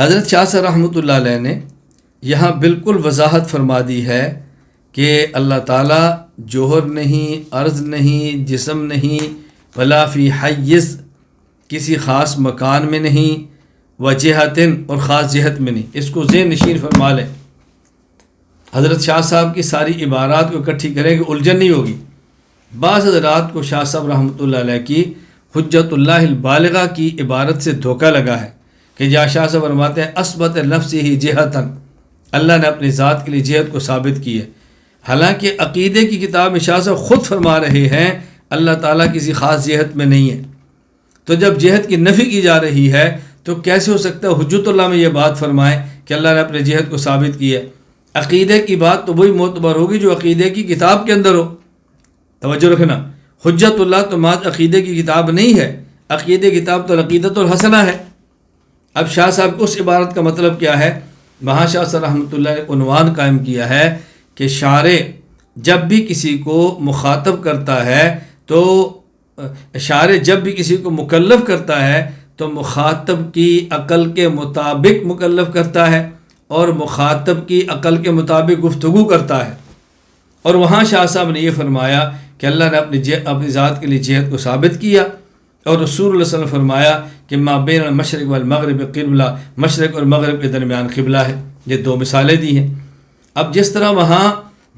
حضرت شاہ صاحب رحمۃ اللہ علیہ نے یہاں بالکل وضاحت فرما دی ہے کہ اللہ تعالیٰ جوہر نہیں، عرض نہیں، جسم نہیں، ولا فی حیز، کسی خاص مکان میں نہیں، وجہتن، اور خاص جہت میں نہیں۔ اس کو ذہن نشین فرما لیں۔ حضرت شاہ صاحب کی ساری عبارات کو اکٹھی کریں کہ الجھن نہیں ہوگی۔ بعض حضرات کو شاہ صاحب رحمۃ اللہ علیہ کی حجت اللہ البالغہ کی عبارت سے دھوکہ لگا ہے کہ جہاں شاہ صاحب فرماتے ہیں اثبت نفسہ جہتن، اللہ نے اپنی ذات کے لیے جہت کو ثابت کی ہے، حالانکہ عقیدے کی کتاب میں شاہ صاحب خود فرما رہے ہیں اللہ تعالیٰ کسی خاص جہت میں نہیں ہے۔ تو جب جہت کی نفی کی جا رہی ہے تو کیسے ہو سکتا ہے حجت اللہ میں یہ بات فرمائے کہ اللہ نے اپنے جہت کو ثابت کی ہے؟ عقیدے کی بات تو وہی معتبر ہوگی جو عقیدے کی کتاب کے اندر ہو۔ توجہ رکھنا، حجت اللہ تو مات عقیدے کی کتاب نہیں ہے، عقیدے کی کتاب تو عقیدۃ الحسنہ ہے۔ اب شاہ صاحب کو اس عبارت کا مطلب کیا ہے؟ وہاں شاہ صاحب رحمۃ اللہ نے عنوان قائم کیا ہے کہ شارع جب بھی کسی کو مخاطب کرتا ہے تو شارع جب بھی کسی کو مکلف کرتا ہے تو مخاطب کی عقل کے مطابق مکلف کرتا ہے اور مخاطب کی عقل کے مطابق گفتگو کرتا ہے۔ اور وہاں شاہ صاحب نے یہ فرمایا کہ اللہ نے اپنی ذات کے لیے جہت کو ثابت کیا، اور رسول اللہ صلی اللہ علیہ وسلم نے فرمایا کہ ما بین المشرق والمغرب قبلہ، مشرق اور مغرب کے درمیان قبلہ ہے۔ یہ دو مثالیں دی ہیں۔ اب جس طرح وہاں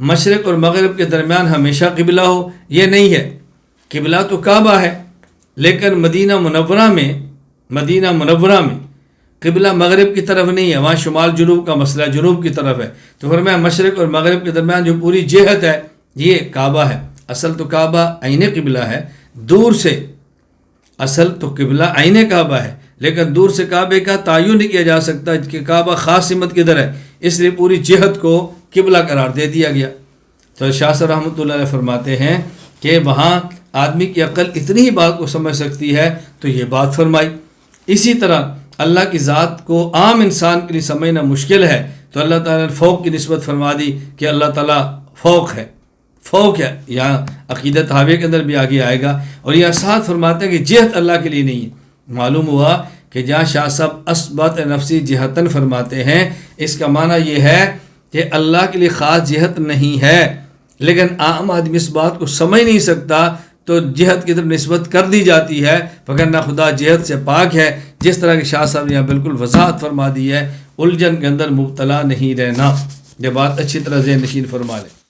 مشرق اور مغرب کے درمیان ہمیشہ قبلہ ہو، یہ نہیں ہے۔ قبلہ تو کعبہ ہے، لیکن مدینہ منورہ میں قبلہ مغرب کی طرف نہیں ہے، وہاں شمال جنوب کا مسئلہ جنوب کی طرف ہے۔ تو فرمایا مشرق اور مغرب کے درمیان جو پوری جہت ہے یہ کعبہ ہے۔ اصل تو کعبہ عین قبلہ ہے، دور سے اصل تو قبلہ عین کعبہ ہے، لیکن دور سے کعبے کا تعین نہیں کیا جا سکتا کہ کعبہ خاص سمت کدھر ہے، اس لیے پوری جہت کو قبلہ قرار دے دیا گیا۔ تو شاہ صاحب رحمۃ اللہ علیہ فرماتے ہیں کہ وہاں آدمی کی عقل اتنی ہی بات کو سمجھ سکتی ہے تو یہ بات فرمائی۔ اسی طرح اللہ کی ذات کو عام انسان کے لیے سمجھنا مشکل ہے، تو اللہ تعالیٰ نے فوق کی نسبت فرما دی کہ اللہ تعالیٰ فوق ہے، فوق ہے۔ یہاں عقیدت حاویہ کے اندر بھی آگے آئے گا، اور یہ ساتھ فرماتے ہیں کہ جہت اللہ کے لیے نہیں ہے۔ معلوم ہوا کہ جہاں شاہ صاحب اثبت نفسی جہتن فرماتے ہیں، اس کا معنی یہ ہے کہ اللہ کے لیے خاص جہت نہیں ہے، لیکن عام آدمی اس بات کو سمجھ نہیں سکتا تو جہت کی طرف نسبت کر دی جاتی ہے، وگرنہ خدا جہت سے پاک ہے۔ جس طرح کہ شاہ صاحب نے یہاں بالکل وضاحت فرما دی ہے، الجھن کے اندر مبتلا نہیں رہنا۔ یہ بات اچھی طرح ذہن نشین فرما لیں۔